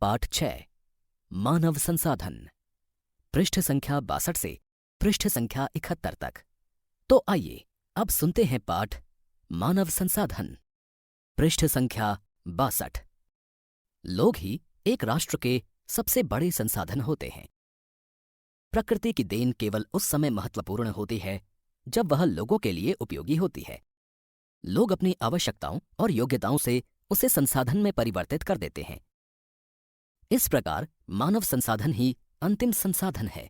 पाठ 6 मानव संसाधन, पृष्ठ संख्या 62 से पृष्ठ संख्या 71 तक। तो आइए अब सुनते हैं पाठ मानव संसाधन, पृष्ठ संख्या 62। लोग ही एक राष्ट्र के सबसे बड़े संसाधन होते हैं। प्रकृति की देन केवल उस समय महत्वपूर्ण होती है जब वह लोगों के लिए उपयोगी होती है। लोग अपनी आवश्यकताओं और योग्यताओं से उसे संसाधन में परिवर्तित कर देते हैं। इस प्रकार मानव संसाधन ही अंतिम संसाधन है।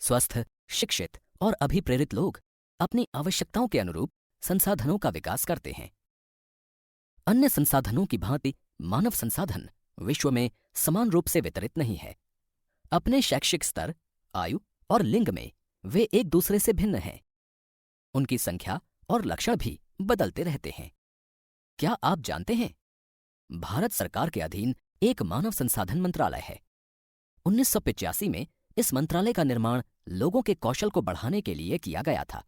स्वस्थ, शिक्षित और अभिप्रेरित लोग अपनी आवश्यकताओं के अनुरूप संसाधनों का विकास करते हैं। अन्य संसाधनों की भांति मानव संसाधन विश्व में समान रूप से वितरित नहीं है। अपने शैक्षिक स्तर, आयु और लिंग में वे एक दूसरे से भिन्न हैं। उनकी संख्या और लक्षण भी बदलते रहते हैं। क्या आप जानते हैं, भारत सरकार के अधीन एक मानव संसाधन मंत्रालय है। 1985 में इस मंत्रालय का निर्माण लोगों के कौशल को बढ़ाने के लिए किया गया था।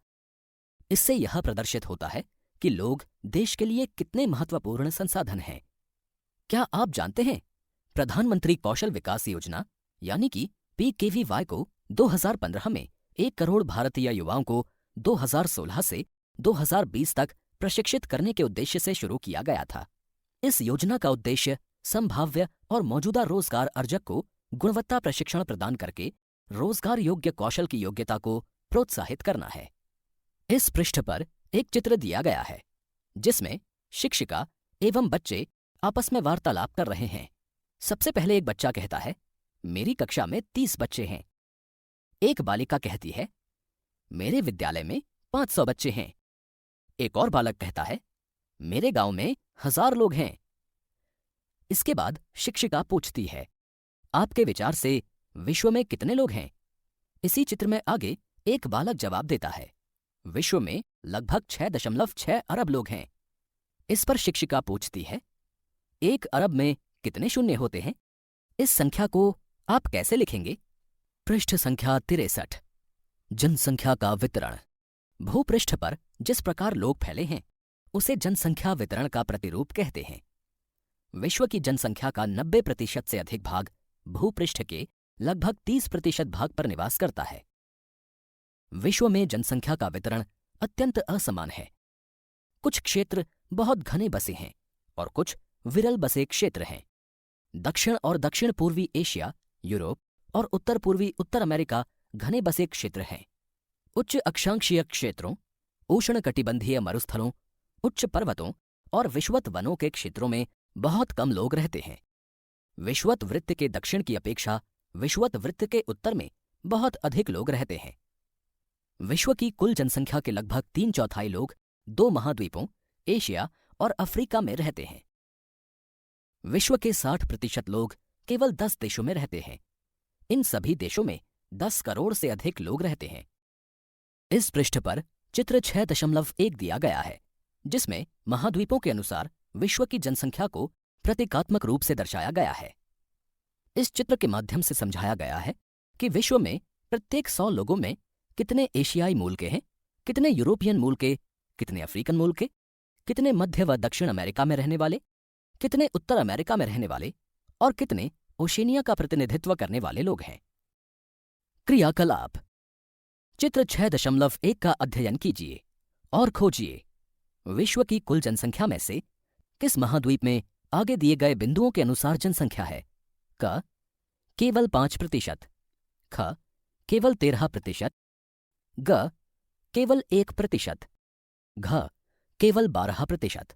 इससे यह प्रदर्शित होता है कि लोग देश के लिए कितने महत्वपूर्ण संसाधन हैं। क्या आप जानते हैं, प्रधानमंत्री कौशल विकास योजना यानी कि PKVY को 2015 में 1 करोड़ भारतीय युवाओं को 2016 से 2020 तक प्रशिक्षित करने के उद्देश्य से शुरू किया गया था। इस योजना का उद्देश्य संभाव्य और मौजूदा रोजगार अर्जक को गुणवत्ता प्रशिक्षण प्रदान करके रोजगार योग्य कौशल की योग्यता को प्रोत्साहित करना है। इस पृष्ठ पर एक चित्र दिया गया है जिसमें शिक्षिका एवं बच्चे आपस में वार्तालाप कर रहे हैं। सबसे पहले एक बच्चा कहता है, मेरी कक्षा में 30 बच्चे हैं। एक बालिका कहती है, मेरे विद्यालय में 500 बच्चे हैं। एक और बालक कहता है, मेरे गांव में 1000 लोग हैं। इसके बाद शिक्षिका पूछती है, आपके विचार से विश्व में कितने लोग हैं? इसी चित्र में आगे एक बालक जवाब देता है, विश्व में लगभग 6.6 अरब लोग हैं। इस पर शिक्षिका पूछती है, 1 अरब में कितने शून्य होते हैं? इस संख्या को आप कैसे लिखेंगे? पृष्ठ संख्या 63, जनसंख्या का वितरण। भूपृष्ठ पर जिस प्रकार लोग फैले हैं उसे जनसंख्या वितरण का प्रतिरूप कहते हैं। विश्व की जनसंख्या का 90% से अधिक भाग भूपृष्ठ के लगभग 30% भाग पर निवास करता है। विश्व में जनसंख्या का वितरण अत्यंत असमान है। कुछ क्षेत्र बहुत घने बसे हैं और कुछ विरल बसे क्षेत्र हैं। दक्षिण और दक्षिण पूर्वी एशिया, यूरोप और उत्तर पूर्वी उत्तर अमेरिका घने बसे क्षेत्र हैं। उच्च अक्षांशीय क्षेत्रों, उष्णकटिबंधीय मरुस्थलों, उच्च पर्वतों और विषुवत वनों के क्षेत्रों में बहुत कम लोग रहते हैं। विषुवत वृत्त के दक्षिण की अपेक्षा विषुवत वृत्त के उत्तर में बहुत अधिक लोग रहते हैं। विश्व की कुल जनसंख्या के लगभग 3/4 लोग 2 महाद्वीपों एशिया और अफ्रीका में रहते हैं। विश्व के 60% लोग केवल 10 देशों में रहते हैं। इन सभी देशों में 10 करोड़ से अधिक लोग रहते हैं। इस पृष्ठ पर चित्र 6.1 दिया गया है जिसमें महाद्वीपों के अनुसार विश्व की जनसंख्या को प्रतीकात्मक रूप से दर्शाया गया है। इस चित्र के माध्यम से समझाया गया है कि विश्व में प्रत्येक 100 लोगों में कितने एशियाई मूल के हैं, कितने यूरोपियन मूल के, कितने अफ्रीकन मूल के, कितने मध्य व दक्षिण अमेरिका में रहने वाले, कितने उत्तर अमेरिका में रहने वाले और कितने ओशेनिया का प्रतिनिधित्व करने वाले लोग हैं। क्रियाकलाप। चित्र 6.1 का अध्ययन कीजिए और खोजिए, विश्व की कुल जनसंख्या में से किस महाद्वीप में आगे दिए गए बिंदुओं के अनुसार जनसंख्या है? क, केवल 5%, ख, केवल 13%, ग, केवल 1%, घ, केवल 12%।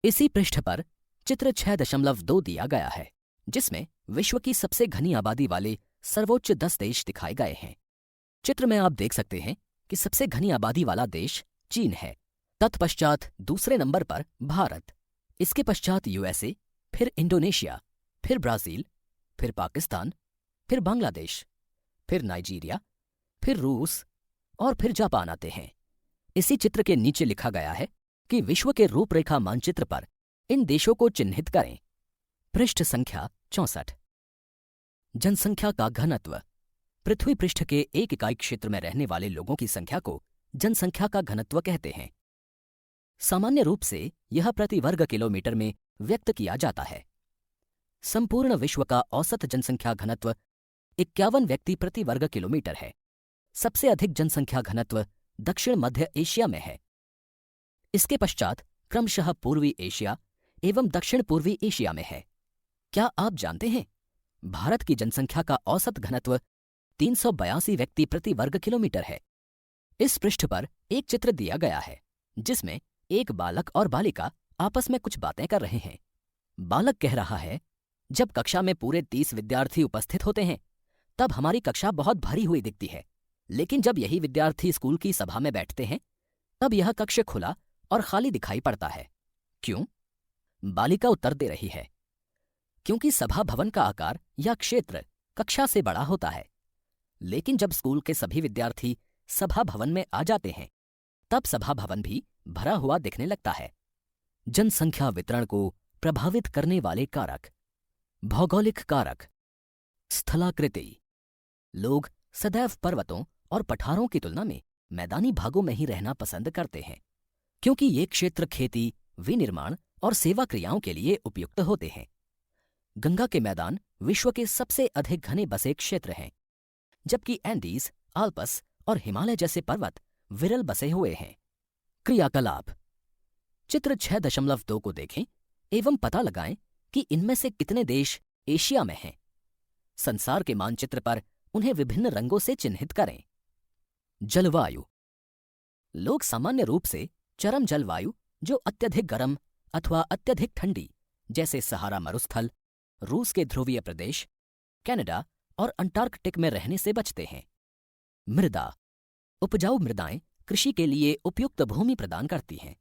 इसी पृष्ठ पर चित्र 6.2 दिया गया है जिसमें विश्व की सबसे घनी आबादी वाले सर्वोच्च 10 देश दिखाए गए हैं। चित्र में आप देख सकते हैं कि सबसे घनी आबादी वाला देश चीन है। तत्पश्चात दूसरे नंबर पर भारत, इसके पश्चात USA, फिर इंडोनेशिया, फिर ब्राजील, फिर पाकिस्तान, फिर बांग्लादेश, फिर नाइजीरिया, फिर रूस और फिर जापान आते हैं। इसी चित्र के नीचे लिखा गया है कि विश्व के रूपरेखा मानचित्र पर इन देशों को चिन्हित करें। पृष्ठ संख्या 64, जनसंख्या का घनत्व। पृथ्वी पृष्ठ के एक इकाई क्षेत्र में रहने वाले लोगों की संख्या को जनसंख्या का घनत्व कहते हैं। सामान्य रूप से यह प्रति वर्ग किलोमीटर में व्यक्त किया जाता है। संपूर्ण विश्व का औसत जनसंख्या घनत्व 51 व्यक्ति प्रति वर्ग किलोमीटर है। सबसे अधिक जनसंख्या घनत्व दक्षिण मध्य एशिया में है। इसके पश्चात क्रमशः पूर्वी एशिया एवं दक्षिण पूर्वी एशिया में है। क्या आप जानते हैं, भारत की जनसंख्या का औसत घनत्व 382 व्यक्ति प्रति वर्ग किलोमीटर है। इस पृष्ठ पर एक चित्र दिया गया है जिसमें एक बालक और बालिका आपस में कुछ बातें कर रहे हैं। बालक कह रहा है, जब कक्षा में पूरे 30 विद्यार्थी उपस्थित होते हैं तब हमारी कक्षा बहुत भरी हुई दिखती है, लेकिन जब यही विद्यार्थी स्कूल की सभा में बैठते हैं तब यह कक्ष खुला और खाली दिखाई पड़ता है। क्यों? बालिका उत्तर दे रही है, क्योंकि सभा भवन का आकार या क्षेत्र कक्षा से बड़ा होता है, लेकिन जब स्कूल के सभी विद्यार्थी सभा भवन में आ जाते हैं तब सभा भवन भी भरा हुआ दिखने लगता है। जनसंख्या वितरण को प्रभावित करने वाले कारक। भौगोलिक कारक। स्थलाकृति। लोग सदैव पर्वतों और पठारों की तुलना में मैदानी भागों में ही रहना पसंद करते हैं, क्योंकि ये क्षेत्र खेती, विनिर्माण और सेवा क्रियाओं के लिए उपयुक्त होते हैं। गंगा के मैदान विश्व के सबसे अधिक घने बसे क्षेत्र हैं, जबकि एंडीज, आल्पस और हिमालय जैसे पर्वत विरल बसे हुए हैं। क्रियाकलाप। चित्र 6.2 को देखें एवं पता लगाएं कि इनमें से कितने देश एशिया में हैं। संसार के मानचित्र पर उन्हें विभिन्न रंगों से चिन्हित करें। जलवायु। लोग सामान्य रूप से चरम जलवायु, जो अत्यधिक गर्म अथवा अत्यधिक ठंडी, जैसे सहारा मरुस्थल, रूस के ध्रुवीय प्रदेश, कनाडा और अंटार्कटिक में रहने से बचते हैं। मृदा। उपजाऊ मृदाएं कृषि के लिए उपयुक्त भूमि प्रदान करती हैं।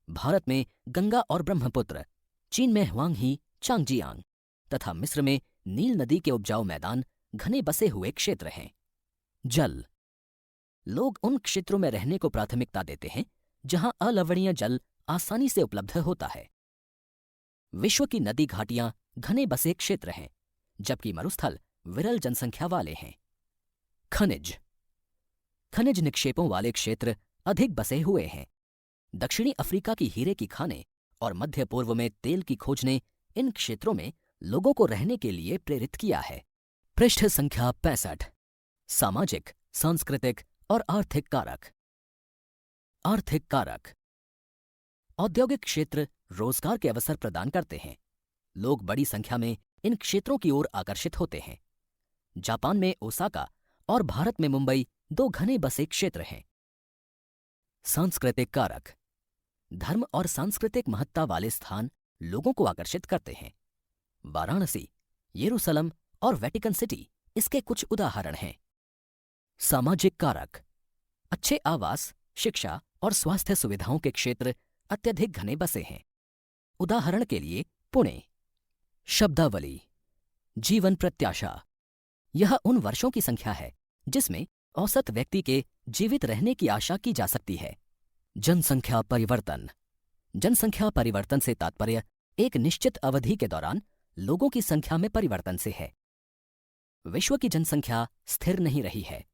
भारत में गंगा और ब्रह्मपुत्र, चीन में ह्वांगही, चांगजियांग तथा मिस्र में नील नदी के उपजाऊ मैदान घने बसे हुए क्षेत्र हैं। जल। लोग उन क्षेत्रों में रहने को प्राथमिकता देते हैं जहां अलवणीय जल आसानी से उपलब्ध होता है। विश्व की नदी घाटियां घने बसे क्षेत्र हैं, जबकि मरुस्थल विरल जनसंख्या वाले हैं। खनिज। खनिज निक्षेपों वाले क्षेत्र अधिक बसे हुए हैं। दक्षिणी अफ्रीका की हीरे की खानें और मध्य पूर्व में तेल की खोज ने इन क्षेत्रों में लोगों को रहने के लिए प्रेरित किया है। पृष्ठ संख्या 65। सामाजिक, सांस्कृतिक और आर्थिक कारक। आर्थिक कारक। औद्योगिक क्षेत्र रोजगार के अवसर प्रदान करते हैं। लोग बड़ी संख्या में इन क्षेत्रों की ओर आकर्षित होते हैं। जापान में ओसाका और भारत में मुंबई 2 घने बसे क्षेत्र हैं। सांस्कृतिक कारक। धर्म और सांस्कृतिक महत्ता वाले स्थान लोगों को आकर्षित करते हैं। वाराणसी, यरूशलेम और वेटिकन सिटी इसके कुछ उदाहरण हैं। सामाजिक कारक। अच्छे आवास, शिक्षा और स्वास्थ्य सुविधाओं के क्षेत्र अत्यधिक घने बसे हैं। उदाहरण के लिए पुणे। शब्दावली। जीवन प्रत्याशा। यह उन वर्षों की संख्या है जिसमें औसत व्यक्ति के जीवित रहने की आशा की जा सकती है। जनसंख्या परिवर्तन। जनसंख्या परिवर्तन से तात्पर्य एक निश्चित अवधि के दौरान लोगों की संख्या में परिवर्तन से है। विश्व की जनसंख्या स्थिर नहीं रही है,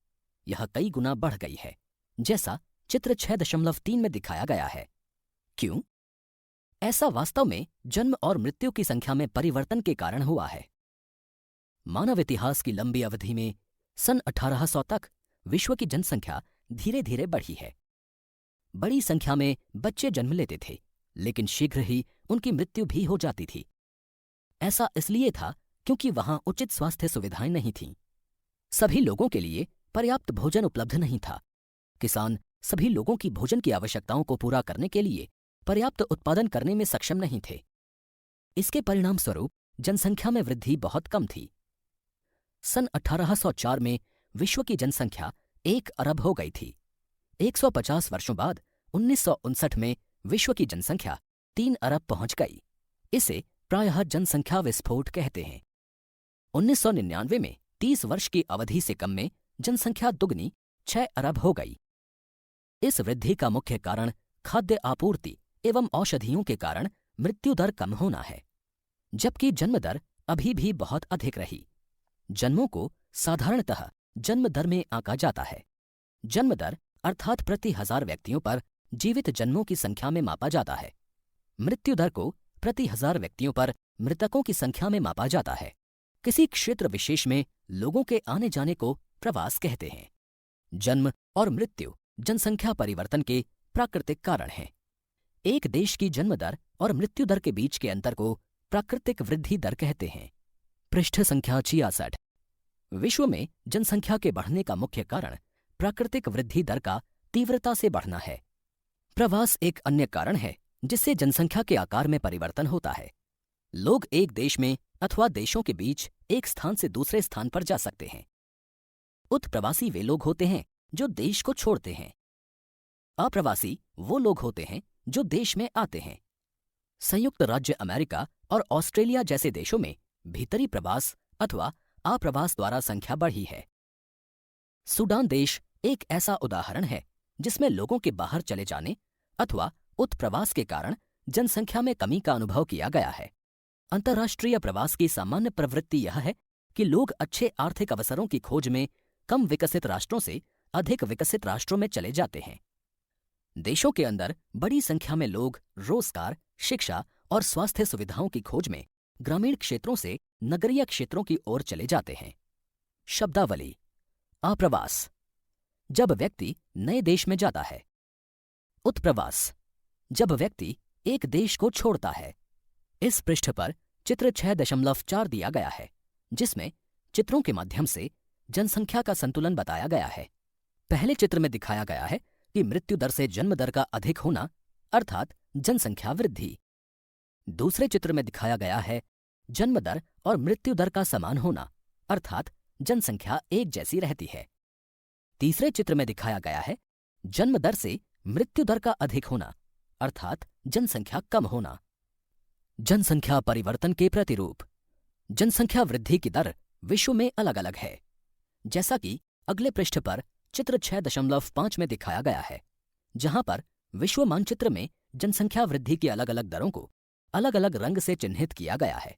यह कई गुना बढ़ गई है, जैसा चित्र 6.3 में दिखाया गया है। क्यों? ऐसा वास्तव में जन्म और मृत्यु की संख्या में परिवर्तन के कारण हुआ है। मानव इतिहास की लंबी अवधि में सन 1800 तक विश्व की जनसंख्या धीरे धीरे बढ़ी है। बड़ी संख्या में बच्चे जन्म लेते थे, लेकिन शीघ्र ही उनकी मृत्यु भी हो जाती थी। ऐसा इसलिए था क्योंकि वहां उचित स्वास्थ्य सुविधाएं नहीं थीं। सभी लोगों के लिए पर्याप्त भोजन उपलब्ध नहीं था। किसान सभी लोगों की भोजन की आवश्यकताओं को पूरा करने के लिए पर्याप्त उत्पादन करने में सक्षम नहीं थे। इसके परिणाम स्वरूप जनसंख्या में वृद्धि बहुत कम थी। सन 1804 में विश्व की जनसंख्या 1 अरब हो गई थी। 150 वर्षों बाद 1959 में विश्व की जनसंख्या 3 अरब पहुंच गई। इसे प्रायः जनसंख्या विस्फोट कहते हैं। 1999 में 30 वर्ष की अवधि से कम में जनसंख्या दुगनी 6 अरब हो गई। इस वृद्धि का मुख्य कारण खाद्य आपूर्ति एवं औषधियों के कारण मृत्यु दर कम होना है, जबकि जन्म दर अभी भी बहुत अधिक रही। जन्मों को साधारणतः जन्म दर में आंका जाता है। जन्म दर अर्थात प्रति 1000 व्यक्तियों पर जीवित जन्मों की संख्या में मापा जाता है। मृत्यु दर को प्रति 1000 व्यक्तियों पर मृतकों की संख्या में मापा जाता है। किसी क्षेत्र विशेष में लोगों के आने जाने को प्रवास कहते हैं। जन्म और मृत्यु जनसंख्या परिवर्तन के प्राकृतिक कारण हैं। एक देश की जन्म दर और मृत्यु दर के बीच के अंतर को प्राकृतिक वृद्धि दर कहते हैं। पृष्ठ संख्या 66। विश्व में जनसंख्या के बढ़ने का मुख्य कारण प्राकृतिक वृद्धि दर का तीव्रता से बढ़ना है। प्रवास एक अन्य कारण है जिससे जनसंख्या के आकार में परिवर्तन होता है। लोग एक देश में अथवा देशों के बीच एक स्थान से दूसरे स्थान पर जा सकते हैं। उत्प्रवासी वे लोग होते हैं जो देश को छोड़ते हैं। अप्रवासी वो लोग होते हैं जो देश में आते हैं। संयुक्त राज्य अमेरिका और ऑस्ट्रेलिया जैसे देशों में भीतरी प्रवास अथवा अप्रवास द्वारा संख्या बढ़ी है। सूडान देश एक ऐसा उदाहरण है जिसमें लोगों के बाहर चले जाने अथवा उत्प्रवास के कारण जनसंख्या में कमी का अनुभव किया गया है। अंतर्राष्ट्रीय प्रवास की सामान्य प्रवृत्ति यह है कि लोग अच्छे आर्थिक अवसरों की खोज में कम विकसित राष्ट्रों से अधिक विकसित राष्ट्रों में चले जाते हैं। देशों के अंदर बड़ी संख्या में लोग रोजगार, शिक्षा और स्वास्थ्य सुविधाओं की खोज में ग्रामीण क्षेत्रों से नगरीय क्षेत्रों की ओर चले जाते हैं। शब्दावली: अप्रवास, जब व्यक्ति नए देश में जाता है। उत्प्रवास, जब व्यक्ति एक देश को छोड़ता है। इस पृष्ठ पर चित्र 6.4 दिया गया है, जिसमें चित्रों के माध्यम से जनसंख्या का संतुलन बताया गया है। पहले चित्र में दिखाया गया है कि मृत्यु दर से जन्म दर का अधिक होना अर्थात जनसंख्या वृद्धि। दूसरे चित्र में दिखाया गया है जन्म दर और मृत्यु दर का समान होना अर्थात जनसंख्या एक जैसी रहती है। तीसरे चित्र में दिखाया गया है जन्म दर से मृत्यु दर का अधिक होना अर्थात जनसंख्या कम होना। जनसंख्या परिवर्तन के प्रतिरूप: जनसंख्या वृद्धि की दर विश्व में अलग अलग है, जैसा कि अगले पृष्ठ पर चित्र 6.5 में दिखाया गया है, जहां पर विश्व मानचित्र में जनसंख्या वृद्धि की अलग अलग दरों को अलग अलग रंग से चिन्हित किया गया है।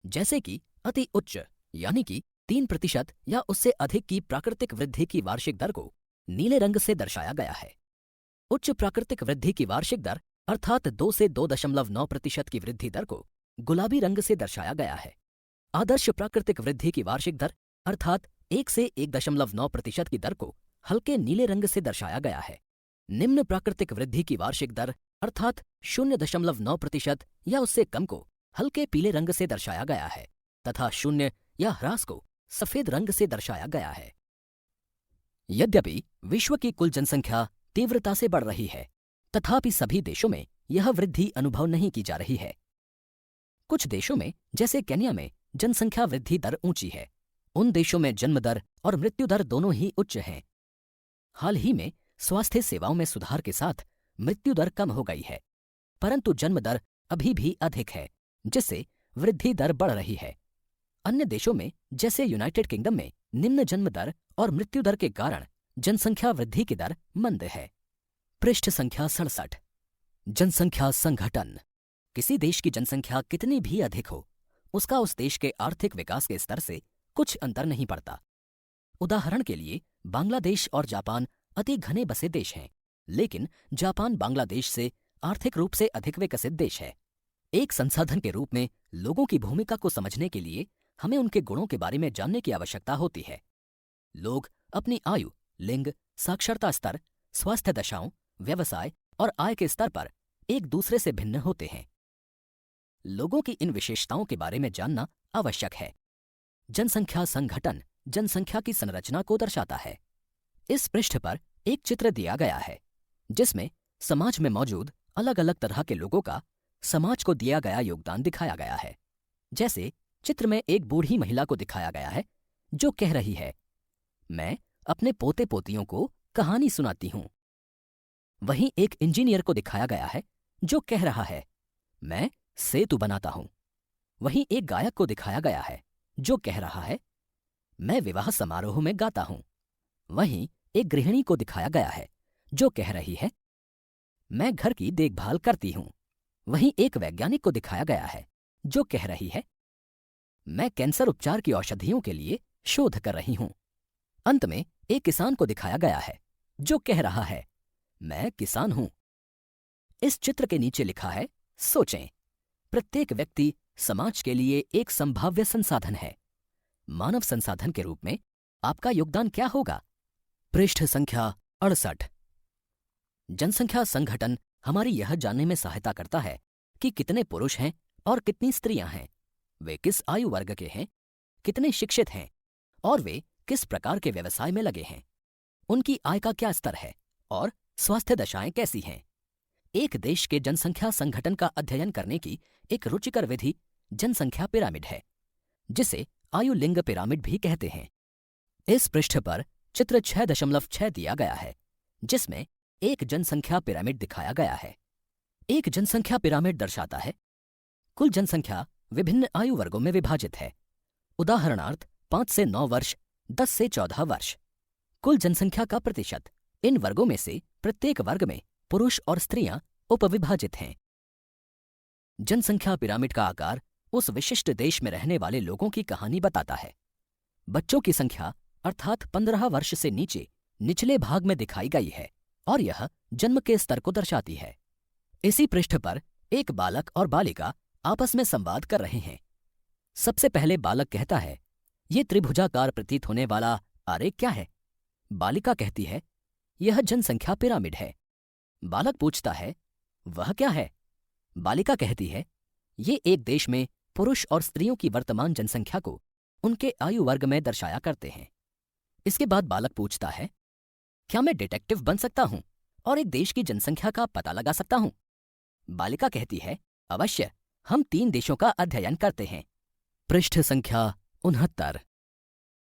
जैसे कि अति उच्च यानी कि 3% या उससे अधिक की प्राकृतिक वृद्धि की वार्षिक दर को नीले रंग से दर्शाया गया है। उच्च प्राकृतिक वृद्धि की वार्षिक दर अर्थात 2 से 2.9% की वृद्धि दर को गुलाबी रंग से दर्शाया गया है। आदर्श प्राकृतिक वृद्धि की वार्षिक दर अर्थात 1 से 1.9% की दर को हल्के नीले रंग से दर्शाया गया है। निम्न प्राकृतिक वृद्धि की वार्षिक दर अर्थात 0.9% या उससे कम को हल्के पीले रंग से दर्शाया गया है तथा 0 या ह्रास को सफेद रंग से दर्शाया गया है। यद्यपि विश्व की कुल जनसंख्या तीव्रता से बढ़ रही है, तथापि सभी देशों में यह वृद्धि अनुभव नहीं की जा रही है। कुछ देशों में जैसे केन्या में जनसंख्या वृद्धि दर ऊंची है। उन देशों में जन्म दर और मृत्यु दर दोनों ही उच्च हैं। हाल ही में स्वास्थ्य सेवाओं में सुधार के साथ मृत्यु दर कम हो गई है, परंतु जन्म दर अभी भी अधिक है, जिससे वृद्धि दर बढ़ रही है। अन्य देशों में जैसे यूनाइटेड किंगडम में निम्न जन्म दर और मृत्यु दर के कारण जनसंख्या वृद्धि की दर मंद है। पृष्ठ संख्या 67। जनसंख्या संघटन: किसी देश की जनसंख्या कितनी भी अधिक हो, उसका उस देश के आर्थिक विकास के स्तर से कुछ अंतर नहीं पड़ता। उदाहरण के लिए बांग्लादेश और जापान अति घने बसे देश हैं, लेकिन जापान बांग्लादेश से आर्थिक रूप से अधिक विकसित देश है। एक संसाधन के रूप में लोगों की भूमिका को समझने के लिए हमें उनके गुणों के बारे में जानने की आवश्यकता होती है। लोग अपनी आयु, लिंग, साक्षरता स्तर, स्वास्थ्य दशाओं, व्यवसाय और आय के स्तर पर एक दूसरे से भिन्न होते हैं। लोगों की इन विशेषताओं के बारे में जानना आवश्यक है। जनसंख्या संघटन जनसंख्या की संरचना को दर्शाता है। इस पृष्ठ पर एक चित्र दिया गया है, जिसमें समाज में मौजूद अलग अलग तरह के लोगों का समाज को दिया गया योगदान दिखाया गया है। जैसे चित्र में एक बूढ़ी महिला को दिखाया गया है जो कह रही है, मैं अपने पोते पोतियों को कहानी सुनाती हूं। वहीं एक इंजीनियर को दिखाया गया है जो कह रहा है, मैं सेतु बनाता हूं। वहीं एक गायक को दिखाया गया है जो कह रहा है, मैं विवाह समारोह में गाता हूं। वहीं एक गृहिणी को दिखाया गया है जो कह रही है, मैं घर की देखभाल करती हूं। वहीं एक वैज्ञानिक को दिखाया गया है जो कह रही है, मैं कैंसर उपचार की औषधियों के लिए शोध कर रही हूं। अंत में एक किसान को दिखाया गया है जो कह रहा है, मैं किसान हूं। इस चित्र के नीचे लिखा है, सोचें। प्रत्येक व्यक्ति समाज के लिए एक संभाव्य संसाधन है। मानव संसाधन के रूप में आपका योगदान क्या होगा? पृष्ठ संख्या 68। जनसंख्या संगठन हमारी यह जानने में सहायता करता है कि कितने पुरुष हैं और कितनी स्त्रियां हैं, वे किस आयु वर्ग के हैं, कितने शिक्षित हैं और वे किस प्रकार के व्यवसाय में लगे हैं, उनकी आय का क्या स्तर है और स्वास्थ्य दशाएं कैसी हैं। एक देश के जनसंख्या संगठन का अध्ययन करने की एक रुचिकर विधि जनसंख्या पिरामिड है, जिसे आयु लिंग पिरामिड भी कहते हैं। इस पृष्ठ पर चित्र 6.6 दिया गया है, जिसमें एक जनसंख्या पिरामिड दिखाया गया है। एक जनसंख्या पिरामिड दर्शाता है कुल जनसंख्या विभिन्न आयु वर्गों में विभाजित है। उदाहरणार्थ 5 से 9 वर्ष, 10 से 14 वर्ष। कुल जनसंख्या का प्रतिशत, इन वर्गों में से प्रत्येक वर्ग में पुरुष और स्त्रियां उपविभाजित हैं। जनसंख्या पिरामिड का आकार उस विशिष्ट देश में रहने वाले लोगों की कहानी बताता है। बच्चों की संख्या अर्थात 15 वर्ष से नीचे निचले भाग में दिखाई गई है और यह जन्म के स्तर को दर्शाती है। इसी पृष्ठ पर एक बालक और बालिका आपस में संवाद कर रहे हैं। सबसे पहले बालक कहता है, ये त्रिभुजाकार प्रतीत होने वाला आरेख क्या है? बालिका कहती है, यह जनसंख्या पिरामिड है। बालक पूछता है, वह क्या है? बालिका कहती है, ये एक देश में पुरुष और स्त्रियों की वर्तमान जनसंख्या को उनके आयु वर्ग में दर्शाया करते हैं। इसके बाद बालक पूछता है, क्या मैं डिटेक्टिव बन सकता हूं और एक देश की जनसंख्या का पता लगा सकता हूं? बालिका कहती है, अवश्य, हम 3 देशों का अध्ययन करते हैं। पृष्ठ संख्या 69।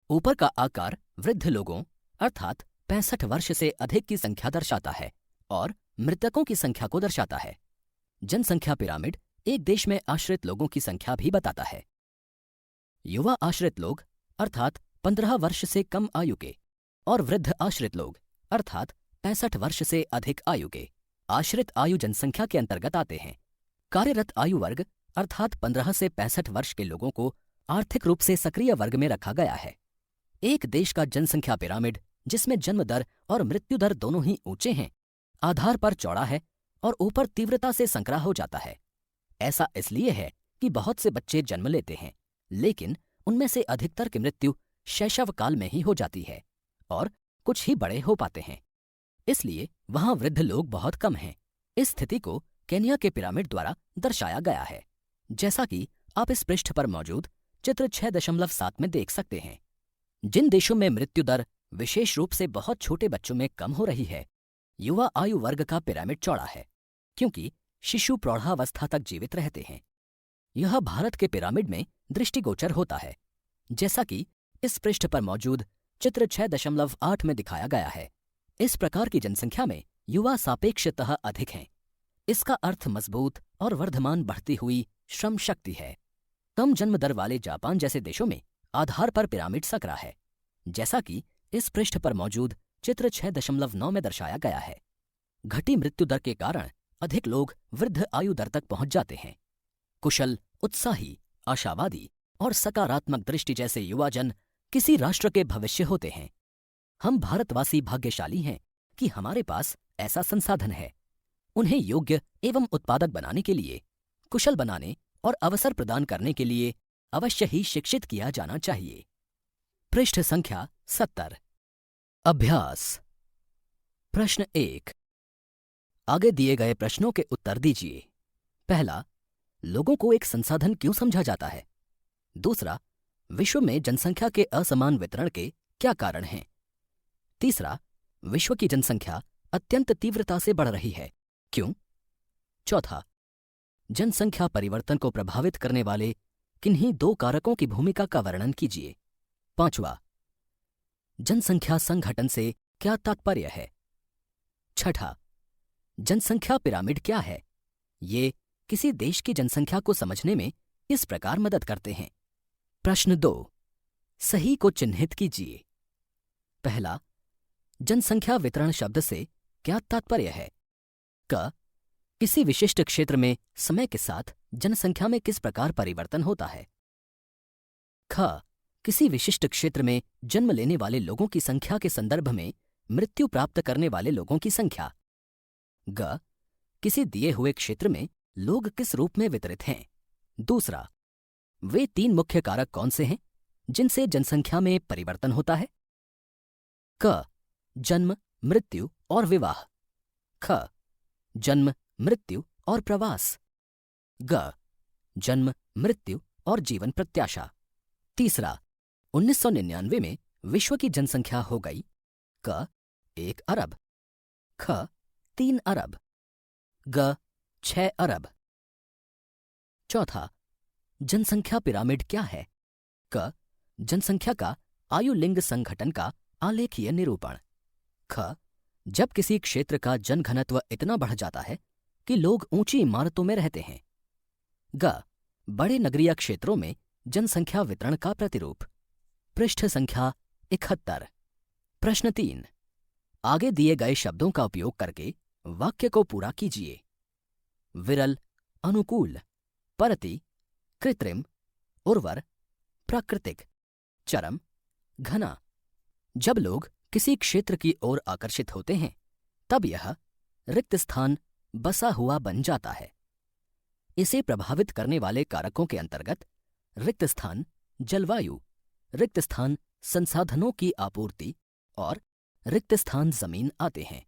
ऊपर का आकार वृद्ध लोगों अर्थात 65 वर्ष से अधिक की संख्या दर्शाता है और मृतकों की संख्या को दर्शाता है। जनसंख्या पिरामिड एक देश में आश्रित लोगों की संख्या भी बताता है। युवा आश्रित लोग अर्थात 15 वर्ष से कम आयु के और वृद्ध आश्रित लोग अर्थात 65 वर्ष से अधिक आयु के आश्रित आयु जनसंख्या के अंतर्गत आते हैं। कार्यरत आयु वर्ग अर्थात 15 से 65 वर्ष के लोगों को आर्थिक रूप से सक्रिय वर्ग में रखा गया है। एक देश का जनसंख्या पिरामिड, जिसमें जन्म दर और मृत्यु दर दोनों ही ऊंचे हैं, आधार पर चौड़ा है और ऊपर तीव्रता से संकरा हो जाता है। ऐसा इसलिए है कि बहुत से बच्चे जन्म लेते हैं, लेकिन उनमें से अधिकतर की मृत्यु शैशव काल में ही हो जाती है और कुछ ही बड़े हो पाते हैं। इसलिए वहां वृद्ध लोग बहुत कम हैं। इस स्थिति को केन्या के पिरामिड द्वारा दर्शाया गया है, जैसा कि आप इस पृष्ठ पर मौजूद चित्र 6.7 में देख सकते हैं। जिन देशों में मृत्यु दर विशेष रूप से बहुत छोटे बच्चों में कम हो रही है, युवा आयु वर्ग का पिरामिड चौड़ा है, क्योंकि शिशु प्रौढ़ावस्था तक जीवित रहते हैं। यह भारत के पिरामिड में दृष्टिगोचर होता है, जैसा कि इस पृष्ठ पर मौजूद चित्र 6.8 में दिखाया गया है। इस प्रकार की जनसंख्या में युवा सापेक्षतः अधिक हैं। इसका अर्थ मजबूत और वर्धमान बढ़ती हुई श्रम शक्ति है। कम जन्म दर वाले जापान जैसे देशों में आधार पर पिरामिड सकरा है, जैसा कि इस पृष्ठ पर मौजूद चित्र 6.9 में दर्शाया गया है। घटी मृत्यु दर के कारण अधिक लोग वृद्ध आयु दर तक पहुंच जाते हैं। कुशल, उत्साही, आशावादी और सकारात्मक दृष्टि जैसे युवाजन किसी राष्ट्र के भविष्य होते हैं। हम भारतवासी भाग्यशाली हैं कि हमारे पास ऐसा संसाधन है। उन्हें योग्य एवं उत्पादक बनाने के लिए, कुशल बनाने और अवसर प्रदान करने के लिए अवश्य ही शिक्षित किया जाना चाहिए। पृष्ठ संख्या 70। अभ्यास। प्रश्न 1। आगे दिए गए प्रश्नों के उत्तर दीजिए। पहला, लोगों को एक संसाधन क्यों समझा जाता है? दूसरा, विश्व में जनसंख्या के असमान वितरण के क्या कारण हैं? तीसरा, विश्व की जनसंख्या अत्यंत तीव्रता से बढ़ रही है, क्यों? चौथा, जनसंख्या परिवर्तन को प्रभावित करने वाले किन्हीं 2 कारकों की भूमिका का वर्णन कीजिए। पांचवा, जनसंख्या संघटन से क्या तात्पर्य है? छठा, जनसंख्या पिरामिड क्या है? ये किसी देश की जनसंख्या को समझने में इस प्रकार मदद करते हैं। प्रश्न 2, सही को चिन्हित कीजिए। पहला, जनसंख्या वितरण शब्द से क्या तात्पर्य है? क, किसी विशिष्ट क्षेत्र में समय के साथ जनसंख्या में किस प्रकार परिवर्तन होता है? ख, किसी विशिष्ट क्षेत्र में जन्म लेने वाले लोगों की संख्या के संदर्भ में मृत्यु प्राप्त करने वाले लोगों की संख्या। ग, किसी दिए हुए क्षेत्र में लोग किस रूप में वितरित हैं? दूसरा, वे 3 मुख्य कारक कौन से हैं जिनसे जनसंख्या में परिवर्तन होता है? क. जन्म, मृत्यु और विवाह। ख. जन्म, मृत्यु और प्रवास। ग. जन्म, मृत्यु और जीवन प्रत्याशा। तीसरा, 1999 में विश्व की जनसंख्या हो गई क. 1 अरब, ख. 3 अरब, ग. 6 अरब। चौथा, जनसंख्या पिरामिड क्या है? क. जनसंख्या का आयु लिंग संघटन का आलेखीय निरूपण। ख. जब किसी क्षेत्र का जनघनत्व इतना बढ़ जाता है कि लोग ऊंची इमारतों में रहते हैं। ग. बड़े नगरीय क्षेत्रों में जनसंख्या वितरण का प्रतिरूप। पृष्ठ संख्या 71। प्रश्न 3, आगे दिए गए शब्दों का उपयोग करके वाक्य को पूरा कीजिए। विरल, अनुकूल, परति, कृत्रिम, उर्वर, प्राकृतिक, चरम, घना। जब लोग किसी क्षेत्र की ओर आकर्षित होते हैं तब यह रिक्त स्थान बसा हुआ बन जाता है। इसे प्रभावित करने वाले कारकों के अंतर्गत रिक्त स्थान जलवायु, रिक्त स्थान संसाधनों की आपूर्ति और रिक्त स्थान जमीन आते हैं।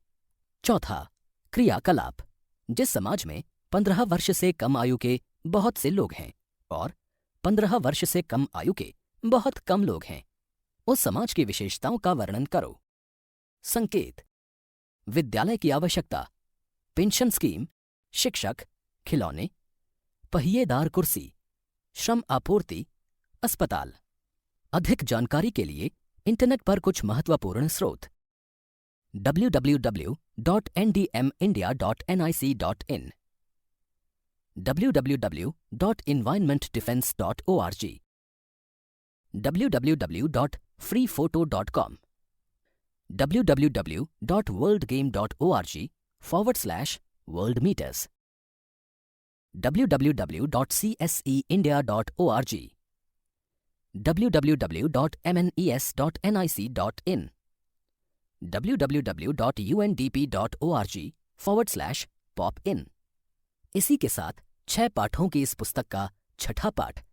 चौथा, क्रियाकलाप। जिस समाज में 15 वर्ष से कम आयु के बहुत से लोग हैं और 15 वर्ष से कम आयु के बहुत कम लोग हैं, उस समाज की विशेषताओं का वर्णन करो। संकेत: विद्यालय की आवश्यकता, पेंशन स्कीम, शिक्षक, खिलौने, पहिएदार कुर्सी, श्रम आपूर्ति, अस्पताल। अधिक जानकारी के लिए इंटरनेट पर कुछ महत्वपूर्ण स्रोत: www.ndmindia.nic.in, www.environmentdefense.org, www.freephoto.com, www.worldgame.org/worldmeters, www.cseindia.org, www.mnes.nic.in, www.undp.org/pop-in। इसी के साथ 6 पाठों की इस पुस्तक का छठा पाठ